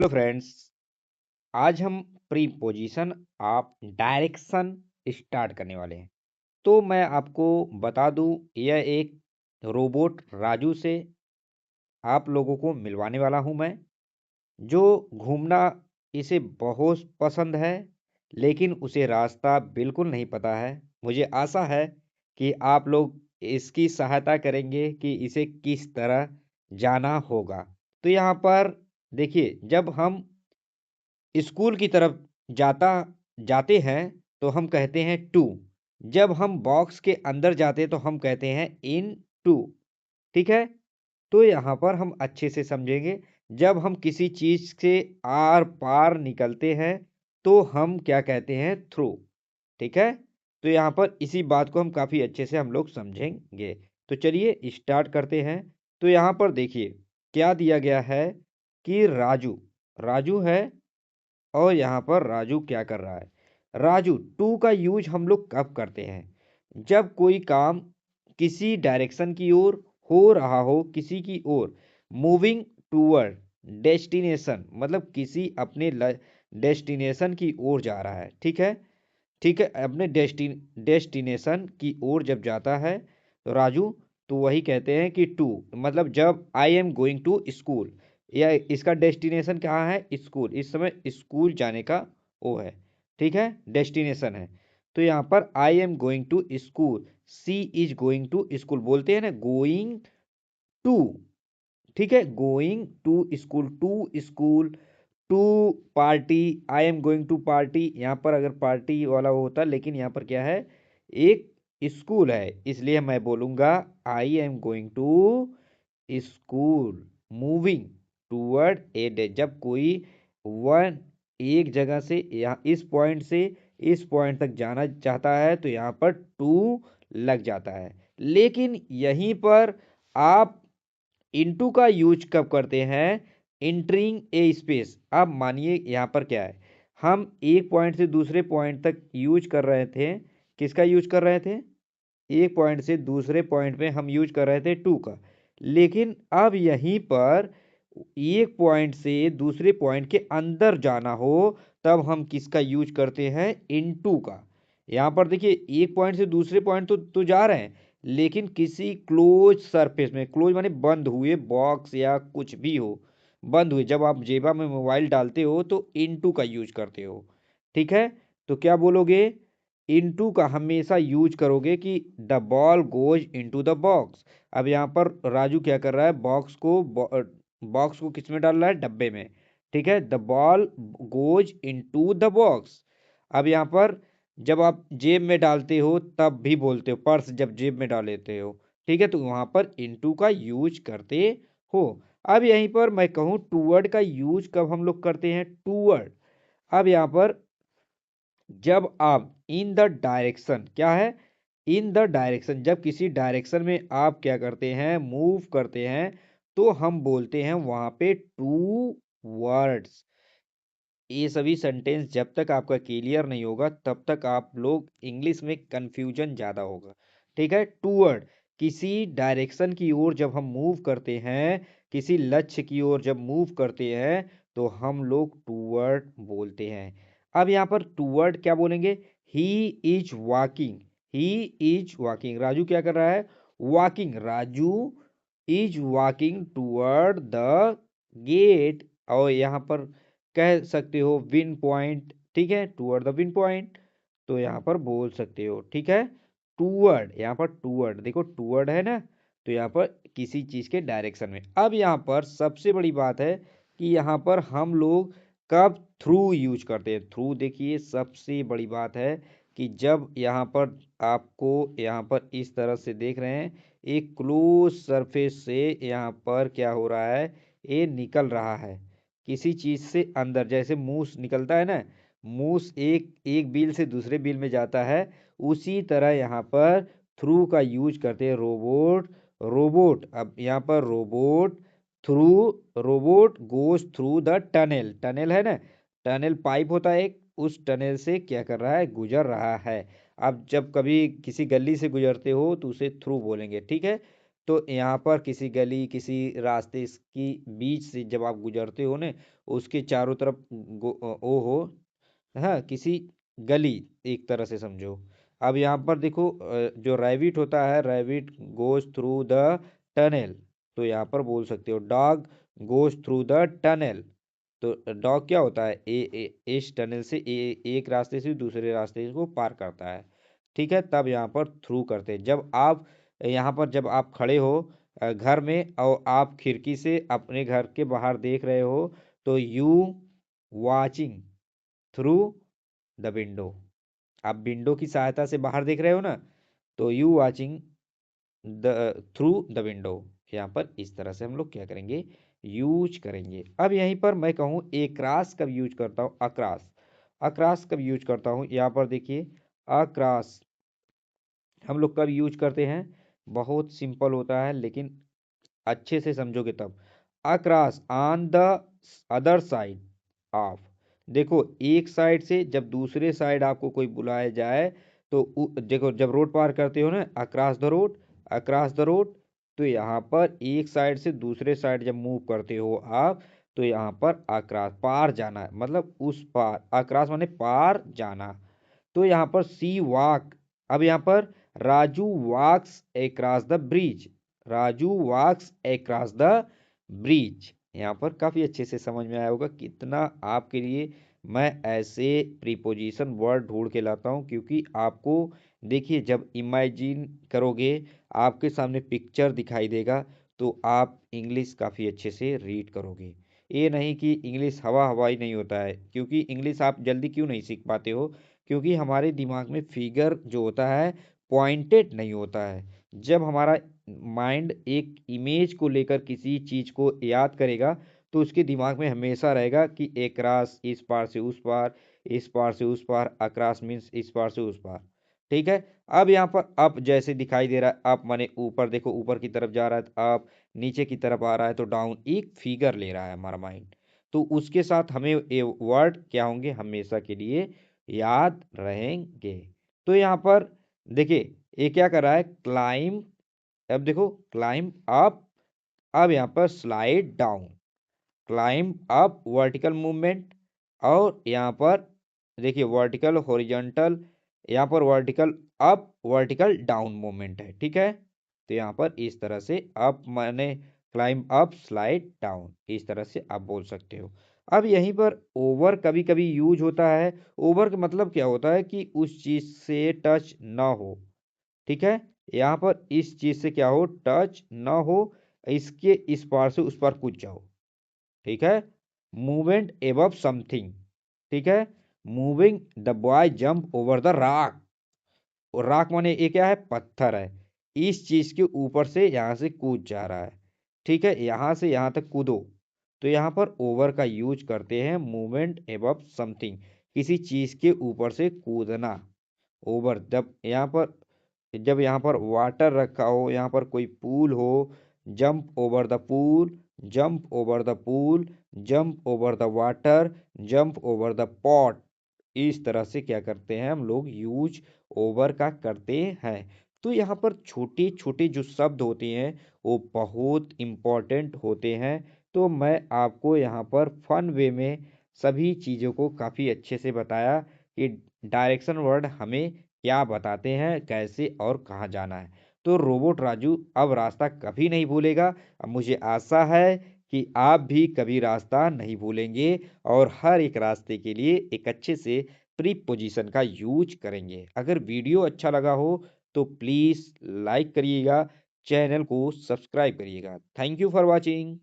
Hello friends. आज हम preposition of direction start करने वाले हैं। तो मैं आपको बता दूं, यह एक रोबोट राजू से आप लोगों को मिलवाने वाला हूं मैं, जो घूमना इसे बहुत पसंद है, लेकिन उसे रास्ता बिल्कुल नहीं पता है। मुझे आशा है कि आप लोग इसकी सहायता करेंगे कि इसे किस तरह जाना होगा। तो यहाँ पर देखिए, जब हम स्कूल की तरफ जाते हैं तो हम कहते हैं टू। जब हम बॉक्स के अंदर जाते हैं तो हम कहते हैं इन टू। ठीक है। तो यहाँ पर हम अच्छे से समझेंगे। जब हम किसी चीज से आर पार निकलते हैं तो हम क्या कहते हैं? थ्रू। ठीक है। तो यहाँ पर इसी बात को हम काफी अच्छे से हम लोग समझेंगे। तो चलिए स्टार्ट करते हैं। तो यहाँ पर देखिए क्या दिया गया है कि राजू राजू है, और यहाँ पर राजू क्या कर रहा है? राजू टू का यूज हम लोग कब करते हैं? जब कोई काम किसी डायरेक्शन की ओर हो रहा हो, किसी की ओर मूविंग टूवर्ड डेस्टिनेशन, मतलब किसी अपने डेस्टिनेशन की ओर जा रहा है। ठीक है। ठीक है, अपने डेस्टिनेशन की ओर जब जाता है तो राजू, तो वही कहते हैं कि टू, मतलब जब I am going to school, या इसका डेस्टिनेशन कहाँ है? स्कूल। इस समय स्कूल जाने का वो है। ठीक है, डेस्टिनेशन है। तो यहाँ पर I am going to school, she is going to school, बोलते हैं ना गोइंग टू। ठीक है, going to school, to school, to party, I am going to party. यहाँ पर अगर पार्टी वाला वो होता, लेकिन यहाँ पर क्या है? एक स्कूल है, इसलिए मैं बोलूंगा I am going to school, moving toward a day. जब कोई वन एक जगह से यहाँ इस पॉइंट से इस पॉइंट तक जाना चाहता है तो यहाँ पर टू लग जाता है। लेकिन यहीं पर आप इनटू का यूज कब करते हैं? इंटरिंग ए स्पेस। अब मानिए यहाँ पर क्या है, हम एक पॉइंट से दूसरे पॉइंट तक यूज कर रहे थे। किसका यूज कर रहे थे? एक पॉइंट से दूसरे पॉइंट में हम यूज कर रहे थे टू का। लेकिन अब यहीं पर एक पॉइंट से दूसरे पॉइंट के अंदर जाना हो, तब हम किसका यूज करते हैं? इनटू का। यहाँ पर देखिए, एक पॉइंट से दूसरे पॉइंट तो जा रहे हैं, लेकिन किसी क्लोज सरफेस में, क्लोज माने बंद हुए बॉक्स या कुछ भी हो, बंद हुए। जब आप जेबा में मोबाइल डालते हो तो इनटू का यूज करते हो। ठीक है। तो क्या बोलोगे? इनटू का हमेशा यूज करोगे कि the ball goes into the box. अब यहाँ पर राजू क्या कर रहा है? बॉक्स को किस में डाल रहा है? डब्बे में। ठीक है, the ball goes into the box. अब यहाँ पर जब आप जेब में डालते हो तब भी बोलते हो, पर्स जब जेब में डाल लेते हो। ठीक है, तो वहां पर इनटू का यूज करते हो। अब यहीं पर मैं कहूं टूवर्ड का यूज कब हम लोग करते हैं? टूवर्ड। अब यहाँ पर जब आप इन द डायरेक्शन, क्या है? इन द डायरेक्शन, जब किसी डायरेक्शन में आप क्या करते हैं? मूव करते हैं, तो हम बोलते हैं वहां पे टू वर्ड्स। ये सभी सेंटेंस जब तक आपका क्लियर नहीं होगा तब तक आप लोग इंग्लिश में कंफ्यूजन ज़्यादा होगा। ठीक है। टूवर्ड, किसी डायरेक्शन की ओर जब हम मूव करते हैं, किसी लक्ष्य की ओर जब मूव करते हैं, तो हम लोग टूवर्ड बोलते हैं। अब यहाँ पर टूवर्ड क्या बोलेंगे? He is walking, he is walking. Raju क्या कर रहा है? Walking. Raju is walking toward the gate. और यहाँ पर कह सकते हो विन पॉइंट। ठीक है, टूवर्ड द विन पॉइंट, तो यहाँ पर बोल सकते हो। ठीक है, टूवर्ड, यहाँ पर टूवर्ड देखो, टूवर्ड है ना, तो यहाँ पर किसी चीज के डायरेक्शन में। अब यहाँ पर सबसे बड़ी बात है कि यहाँ पर हम लोग कब थ्रू यूज करते हैं? थ्रू देखिए, सबसे बड़ी बात है कि जब यहाँ पर आपको यहाँ पर इस तरह से देख रहे हैं, एक क्लोज सरफेस से यहाँ पर क्या हो रहा है? ये निकल रहा है किसी चीज से अंदर, जैसे मूस निकलता है ना, मूस एक एक बिल से दूसरे बिल में जाता है, उसी तरह यहाँ पर थ्रू का यूज करते हैं। Robot, robot. अब यहाँ पर robot through, robot goes through the tunnel. Tunnel है ना, टनल पाइप होता है एक, उस टनल से क्या कर रहा है? गुजर रहा है। अब जब कभी किसी गली से गुजरते हो तो उसे थ्रू बोलेंगे। ठीक है। तो यहाँ पर किसी गली किसी रास्ते की बीच से जब आप गुजरते हो ना, उसके चारों तरफ ओ हो, हाँ, किसी गली, एक तरह से समझो। अब यहाँ पर देखो जो रैबिट होता है, rabbit goes through the tunnel, तो यहाँ पर बोल सकते हो dog goes through the tunnel. तो डॉग क्या होता है, इस टनल से एक रास्ते से दूसरे रास्ते को पार करता है। ठीक है, तब यहाँ पर थ्रू करते हैं। जब आप यहाँ पर जब आप खड़े हो घर में और आप खिड़की से अपने घर के बाहर देख रहे हो, तो you watching through the window. आप विंडो की सहायता से बाहर देख रहे हो ना, तो you watching the through the window. यहाँ पर इस तरह से हम लोग क्या करेंगे, यूज करेंगे। अब यहीं पर मैं कहूँ एक्रॉस कब यूज करता हूँ, अक्रॉस, अक्रॉस कब यूज करता हूँ, यहाँ पर देखिए अक्रॉस हम लोग कब यूज करते हैं। बहुत सिंपल होता है, लेकिन अच्छे से समझोगे तब। Across on the other side of, देखो एक साइड से जब दूसरे साइड आपको कोई बुलाया जाए, तो देखो जब रोड पार करते हो ना, across the road, across the road, तो यहाँ पर एक साइड से दूसरे साइड जब मूव करते हो आप, तो यहाँ पर अक्रॉस पार जाना है, मतलब उस पार, अक्रॉस माने पार जाना। तो यहाँ पर सी वॉक, अब यहाँ पर Raju walks across the bridge, Raju walks across the bridge. यहाँ पर काफी अच्छे से समझ में आया होगा कितना आपके लिए मैं ऐसे प्रीपोजिशन वर्ड ढूंढ के लाता हूँ, क्योंकि आपको देखिए जब इमेजिन करोगे, आपके सामने पिक्चर दिखाई देगा, तो आप इंग्लिश काफ़ी अच्छे से रीड करोगे। ये नहीं कि इंग्लिश हवा हवाई नहीं होता है, क्योंकि इंग्लिश आप जल्दी क्यों नहीं सीख पाते हो, क्योंकि हमारे दिमाग में फिगर जो होता है पॉइंटेड नहीं होता है। जब हमारा माइंड एक इमेज को लेकर किसी चीज को याद करेगा, तो उसके दिमाग में हमेशा रहेगा कि एक रास इस पार से उस पार, इस पार से उस पार, अक्रॉस मीन्स इस पार से उस पार। ठीक है, अब यहाँ पर अप जैसे दिखाई दे रहा है, अप माने ऊपर, देखो ऊपर की तरफ जा रहा है तो अप, नीचे की तरफ आ रहा है तो डाउन, एक फिगर ले रहा है हमारा माइंड। तो उसके साथ हमें ये वर्ड क्या होंगे, हमेशा के लिए याद रहेंगे। तो यहाँ पर देखिए ये क्या कर रहा है, क्लाइम, अब देखो क्लाइम अप, अब यहाँ पर slide down, climb up vertical movement, और यहाँ पर देखिए वर्टिकल हॉरिजॉन्टल, यहाँ पर vertical up vertical down movement है। ठीक है, तो यहाँ पर इस तरह से अप माने क्लाइम अप स्लाइड डाउन, इस तरह से आप बोल सकते हो। अब यहीं पर ओवर कभी कभी यूज होता है। ओवर का मतलब क्या होता है कि उस चीज से टच ना हो। ठीक है, यहाँ पर इस चीज से क्या हो, टच ना हो, इसके इस पार से उस पार कूद जाओ। ठीक है, मूवमेंट एबव समथिंग। ठीक है, moving the boy jump over the rock, और रॉक माने ये क्या है, पत्थर है, इस चीज के ऊपर से यहाँ से कूद जा रहा है। ठीक है, यहाँ से यहाँ तक कूदो। तो यहाँ पर ओवर का यूज करते हैं, मूवमेंट एबव समथिंग, किसी चीज के ऊपर से कूदना। ओवर जब यहाँ पर वाटर रखा हो, यहाँ पर कोई पूल हो, jump over the pool, jump over the pool, jump over the water, jump over the pot, इस तरह से क्या करते हैं हम लोग, यूज ओवर का करते हैं। तो यहाँ पर छोटे छोटे जो शब्द होते हैं वो बहुत इम्पोर्टेंट होते हैं। तो मैं आपको यहाँ पर फन वे में सभी चीज़ों को काफ़ी अच्छे से बताया कि डायरेक्शन वर्ड हमें क्या बताते हैं, कैसे और कहाँ जाना है। तो रोबोट राजू अब रास्ता कभी नहीं भूलेगा। अब मुझे आशा है कि आप भी कभी रास्ता नहीं भूलेंगे, और हर एक रास्ते के लिए एक अच्छे से प्रीपोजिशन का यूज करेंगे। अगर वीडियो अच्छा लगा हो तो प्लीज़ लाइक करिएगा, चैनल को सब्सक्राइब करिएगा। Thank you for watching.